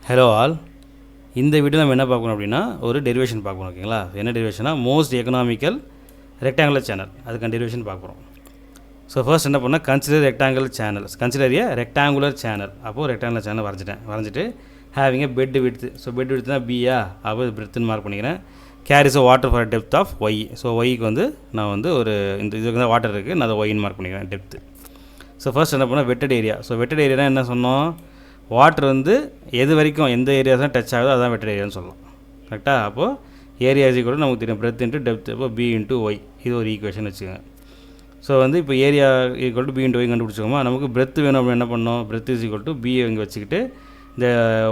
Hello all. இந்த video நம்ம என்ன பார்க்கணும் அப்படின்னா ஒரு டெரிவேஷன் பார்க்கணும். ஓகேங்களா? என்ன டெரிவேஷனா மோஸ்ட் எக்கனாமிக்கல் ரெக்டாங்குலர் சேனல், அதுக்கான டெரிவேஷன் பார்க்குறோம். ஸோ ஃபர்ஸ்ட் என்ன பண்ணால் consider rectangular channel, consider a rectangular channel. அப்போது ரெக்டாங்குலர் சேனல் வரைஞ்சிட்டு having a bed width. So bed விட்த்னா பியா, அப்போ பிரெத்துன்னு மார்க் பண்ணிக்கிறேன். Carries water for depth of y. So ஒய்க்கு வந்து நான் வந்து ஒரு இந்த இதுக்கு தான் வாட்டர் இருக்குது, நான் அதை ஒய்ன்னு மார்க் பண்ணிக்கிறேன் டெப்த்து. ஸோ ஃபர்ஸ்ட் என்ன பண்ணால் vetted area. So vetted area என்ன சொன்னோம், வாட்டர் வந்து எது வரைக்கும் எந்த ஏரியாஸ் தான் டச் ஆகுதோ அதான் வெட்டட் ஏரியான்னு சொல்லலாம். கரெக்டாக? அப்போது ஏரியா கூட நமக்கு தெரியும் பிரெத் இன்ட்டு டெப்த், அப்போ பி இன்ட்டு ஒய். இது ஒரு ஈக்குவேஷன் வச்சுக்கோங்க. ஸோ வந்து இப்போ area equal to B into y கண்டுபிடிச்சிக்கோமா. நமக்கு பிரெத் வேணும் அப்படின்னு என்ன பண்ணோம், பிரெத் இஸ் ஈக்குவல் டு பியை இங்கே வச்சுக்கிட்டு இந்த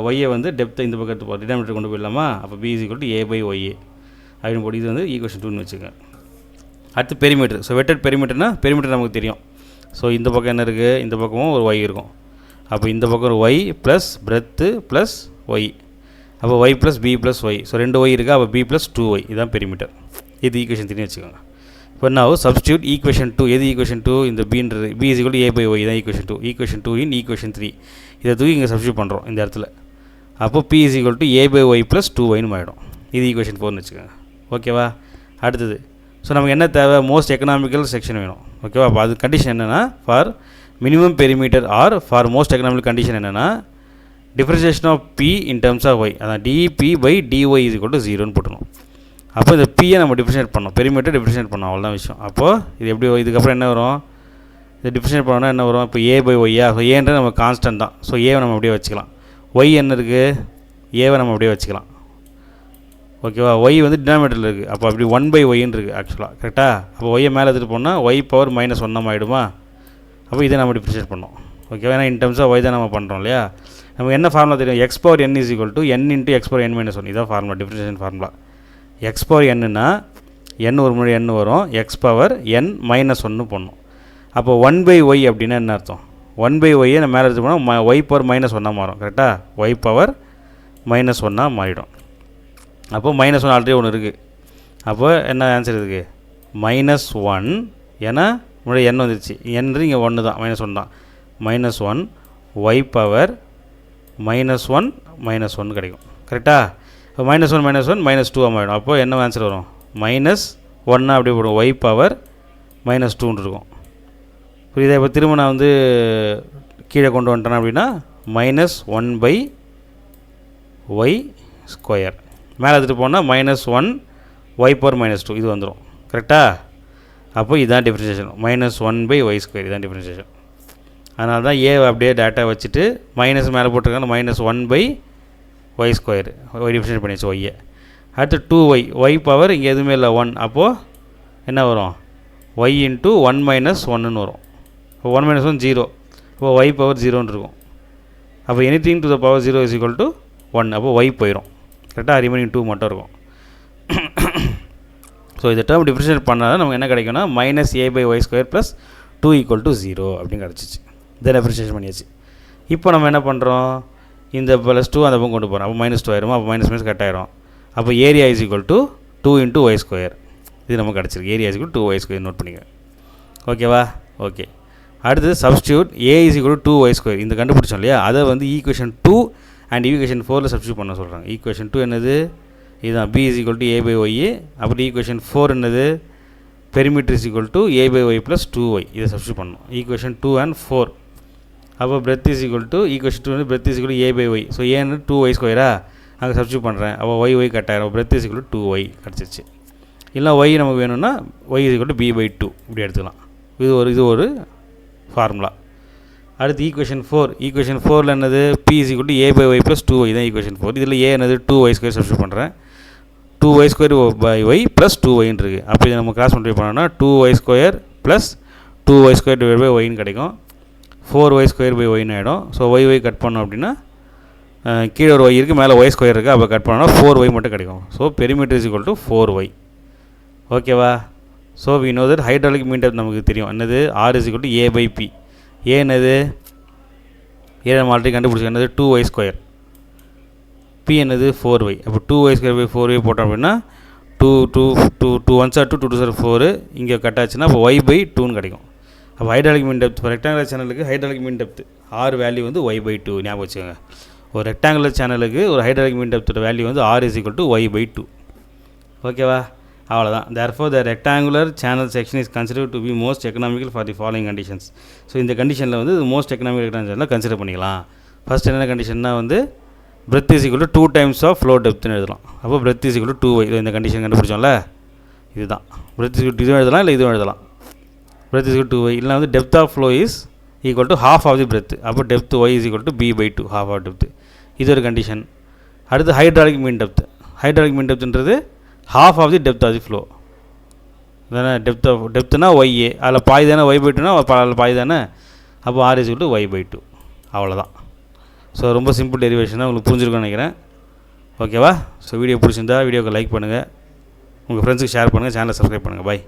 ஒய்யை வந்து டெப்த்தை இந்த பக்கத்து டினாமினேட்டர் கொண்டு போயிடலாமா. அப்போ B is equal to A by y a அப்படின்னு போட்டு இது வந்து ஈக்குவேஷன் 2ன்னு வச்சுக்கோங்க. அடுத்து பெரிமீட்டர். ஸோ வெட்டட் பெரிமீட்டர்னா பெரிமீட்டர் நமக்கு தெரியும். ஸோ இந்த பக்கம் என்ன இருக்குது, இந்த பக்கமும் ஒரு ஒய் இருக்கும். அப்போ இந்த பக்கம் ஒரு y plus breadth plus y, அப்போ y plus B plus y. So 2 y இருக்குது, அப்போ பி ப்ளஸ் 2 ஒய். இதுதான் பெரிமீட்டர். இது ஈக்குவேஷன் 3 வச்சுக்கோங்க. இப்போ நான் சப்ஸ்டியூட் ஈக்குவேஷன் 2. எது ஈக்குவேஷன் 2, இந்த பின்றது B is equal to A by y தான் ஈக்குவேஷன் 2. ஈக்குவேஷன் 2 இன் ஈக்குவேஷன் 3 இதை தூக்கி இங்கே சப்ஸ்டியூட் பண்ணுறோம் இந்த இடத்துல. அப்போ B is equal to A by Y plus 2 ஒய்னு ஆகிடும். இது ஈக்குவேஷன் 4னு வச்சுக்கோங்க. ஓகேவா? அடுத்தது ஸோ நமக்கு என்ன தேவை, மோஸ்ட் எக்கனாமிக்கல் செக்ஷன் வேணும். ஓகேவா? அப்போ அது கண்டிஷன் என்னென்னா for minimum perimeter or for most economical condition என்னென்னா differentiation of P in terms of y, அதான் dP by dy is equal to 0ன்னு போட்டணும். அப்போ இந்த பியை நம்ம டிஃபரன்ஷியேட் பண்ணோம், பெரிமீட்டர் டிஃபரன்ஷியேட் பண்ணோம், அவ்வளோதான் விஷயம். அப்போது இது எப்படி இதுக்கப்புறம் என்ன வரும், இது டிஃபரன்ஷியேட் பண்ணோன்னா என்ன வரும், இப்போ ஏ பை ஒய்யா. ஸோ ஏன்றது நம்ம கான்ஸ்டன்ட் தான். ஸோ ஏவை நம்ம அப்படியே வச்சுக்கலாம். ஒய் என்ன இருக்குது, ஏவை நம்ம அப்படியே வச்சுக்கலாம். ஓகேவா? ஒய் வந்து டினாமினேட்டரில் இருக்குது, அப்போ அப்படி 1 பை ஒய்ன்னு இருக்குது ஆக்சுவலாக. கரெக்டாக? அப்போ ஒய்யை மேலே எடுத்துகிட்டு போனால் ஒய் பவர் மைனஸ் 1 ஆகிடுமா. அப்போ இதை நம்ம டிஃபரன்ஷியேட் பண்ணோம். ஓகேவா? ஏன்னா இன் டர்ம்ஸ் ஆஃப் ஒய் தான் நம்ம பண்ணுறோம் இல்லையா. நமக்கு என்ன ஃபார்முலா தெரியும், X power n is equal to n into X power n minus 1. இதான் formula, differentiation formula. X power என்னன்னா என் ஒரு முறை என் வரும், எக்ஸ் பவர் என் மைனஸ் 1 போடணும். அப்போ 1 பை ஒய் அப்படின்னா என்ன அர்த்தம், 1 பை ஒய்யை நம்ம மேலே எடுத்து போனால் ஒய் பவர் மைனஸ் 1 மாறும். கரெக்டாக? ஒய் பவர் மைனஸ் 1 மாறிடும். அப்போ மைனஸ் 1 ஆல்ரெடி ஒன்று இருக்குது. அப்போ என்ன ஆன்சர் இருக்குது, மைனஸ் 1. ஏன்னா முன்னாடி என் வந்துருச்சு, என்று இங்கே 1 தான், மைனஸ் 1 தான். Minus 1 Y power minus 1 minus 1 கிடைக்கும். கரெக்டாக? இப்போ மைனஸ் 1 மைனஸ் 1 மைனஸ் 2 ஆகிடும். அப்போது என்ன ஆன்சர் வரும், மைனஸ் 1 அப்படியே போடும், ஒய் பவர் மைனஸ் 2 இருக்கும். புரியுதா? இப்போ திரும்ப நான் வந்து கீழே கொண்டு வந்துட்டேன் அப்படின்னா மைனஸ் 1 பை ஒய் ஸ்கொயர். மேலே எடுத்துகிட்டு போனால் மைனஸ் 1 ஒய் பவர் மைனஸ் 2 இது வந்துடும். கரெக்டாக? அப்போ இதுதான் differentiation, minus 1 by Y square. இதுதான் டிஃபரன்ஷியேஷன். அதனால தான் ஏ அப்படியே டேட்டா வச்சுட்டு மைனஸ் மேலே போட்டிருக்காங்க, minus 1 by Y square Y differentiate பண்ணிச்சு ஒய்யை. அடுத்து 2 ஒய், ஒய் பவர் இங்கே எதுவுமே இல்லை 1. அப்போது என்ன வரும், ஒய் இன்ட்டு 1 மைனஸ் 1ன்னு வரும். இப்போ 1 மைனஸ் 1 0, இப்போ ஒய் பவர் 0ன்னு இருக்கும். அப்போ anything to the power 0 is equal to 1. அப்போ ஒய் போயிடும். கரெக்டாக? ரிமைனிங் 2 மட்டும் இருக்கும். ஸோ இந்த டேர்ம் டிஃபரன்ஷியேட் பண்ணால் நமக்கு என்ன கிடைக்கும்னா minus A by Y square plus 2 equal to 0 அப்படின்னு கிடச்சிச்சு. இதை டிஃபரன்ஷியேட் பண்ணியாச்சு. இப்போ நம்ம என்ன பண்ணுறோம், இந்த ப்ளஸ் 2 அந்த பக்கம் கொண்டு போகிறோம். அப்போ மைனஸ் 2 ஆயிரும். அப்போ மைனஸ் மைனஸ் கட் ஆயிரும். அப்போ area is equal to 2 into Y square. இது நமக்கு கிடச்சிருக்கு. Area is equal 2 Y square note பண்ணிக்க. ஓகேவா? ஓகே. அடுத்தது substitute A is equal to 2 Y square. இந்த கண்டுபிடிச்சோம் இல்லையா, அதை வந்து ஈக்குவேஷன் 2 அண்ட் ஈக்குவேஷன் 4ல் சப்ஸ்டியூட் பண்ண சொல்கிறாங்க. ஈக்குவேஷன் 2 என்னது, இதுதான் B is equal to A by Y. அப்படி ஈக்குவேஷன் 4 என்னது, perimeter is equal to A by Y plus 2 Y. இதை சப்ஸ்டியூட் பண்ணணும் ஈக்குவேஷன் 2 அண்ட் 4. அப்போ breadth is equal to equation 2 வந்து breadth is equal A by Y. So ஏன்னு 2 Y ஸ்கொயரா அங்கே substitute பண்ணுறேன். அப்போ ஒய் ஒய் கட் ஆயிரும். Breadth is equal to 2 Y கிடச்சிச்சு. இல்லை ஒய் நமக்கு வேணும்னா Y is equal to B by 2 இப்படி எடுத்துக்கலாம். இது ஒரு ஃபார்முலா. அடுத்து ஈக்குவேஷன் 4. ஈக்குவேஷன் 4ல் என்னது, P is equal to A by Y plus 2 Y தான் ஈக்குவேஷன் 4. இதில் ஏ என்னது 2 ஒய் ஸ்கொயர் சப்ஸ்டியூட் பண்ணுறேன். 2 Y square by Y plus 2 ஒய்ன்னு இருக்குது. அப்போ இதை நம்ம கிராஸ் மல்டிப்ளை பண்ணோம்னா 2 Y square plus 2 Y square divide by ஒய்ன்னு கிடைக்கும். 4 ஒய் ஸ்கொயர் பை ஒய்ன்னு ஆகிடும். ஸோ ஒய் ஒய் கட் பண்ணோம் அப்படின்னா கீழே ஒரு ஒய் இருக்குது, மேலே ஒய் ஸ்கொயர் இருக்குது. அப்போ கட் பண்ணோன்னா 4 ஒய் மட்டும் கிடைக்கும். So perimeter is equal to 4 y. ஓகேவா? So we know that hydraulic mean depth நமக்கு தெரியும். என்னது, R is equal to A by P. A என்னது, ஏ நம்ம ஆல்ரெடி கண்டுபிடிச்சி என்னது 2 ஒய் ஸ்கொயர். பி என்னது 4 ஒய். அப்போ 2 ஒய் ஸ்கொயர் பை 4 ஒய் போட்டோம் அப்படின்னா 2 1 சார் 2 2 சார் 4 இங்கே கட் ஆச்சுன்னா அப்போ ஒய் பை 2ன்னு கிடைக்கும். அப்போ ஹைட்ராலிக் மீன் டெப்த் ரெக்டாங்குலர் சேனலுக்கு hydraulic mean depth R value வந்து ஒய் பை 2 ஞாபகம் வச்சுக்கோங்க. ஒரு ரெக்டாங்குலர் சேனலுக்கு ஒரு ஹைட்ராலிக் மீன் டெப்த்தோட வேல்யூ வந்து r is equal to y/2. ஓகேவா? அவ்வளோதான். therefore the rectangular channel section is considered to be most economical for the following conditions. So இந்த கண்டிஷனில் வந்து மோஸ்ட் எக்கனாமிக்கல் ரெக்டாங்குலர் கன்சிடர் பண்ணிக்கலாம். ஃபர்ஸ்ட் என்ன கண்டிஷன்னா வந்து breadth is equal to 2 times of flow depthன்னு எழுதலாம். அப்போ breadth is equal to 2y. இந்த condition கண்டுபிடிச்சோம்ல, இதுதான் breadth is equal to இதுவும் எழுதலாம், இல்லை இதுவும் எழுதலாம். breadth is equal to 2y. இல்லை வந்து depth of flow is equal to half of the breadth. அப்போ depth y is equal to b/2, half of depth. இது ஒரு கண்டிஷன். அடுத்து hydraulic mean depth. Hydraulic mean டெப்த்ன்றது half of the depth of the flow. தானே டெப்த்னா YA, அதில் பாய் தானே y/2னா அதில் பாய் தானே. அப்போ r is equal to y/2. அவ்வளோதான். ஸோ ரொம்ப சிம்பிள் டெரிவேஷனாக உங்களுக்கு புரிஞ்சிருக்கும்னு நினைக்கிறேன். ஓகேவா? ஸோ வீடியோ பிடிச்சிருந்தா வீடியோக்கு லைக் பண்ணுங்கள், உங்கள் ஃப்ரெண்ட்ஸுக்கு ஷேர் பண்ணுங்கள், சேனலை சப்ஸ்கிரைப் பண்ணுங்கள். பை.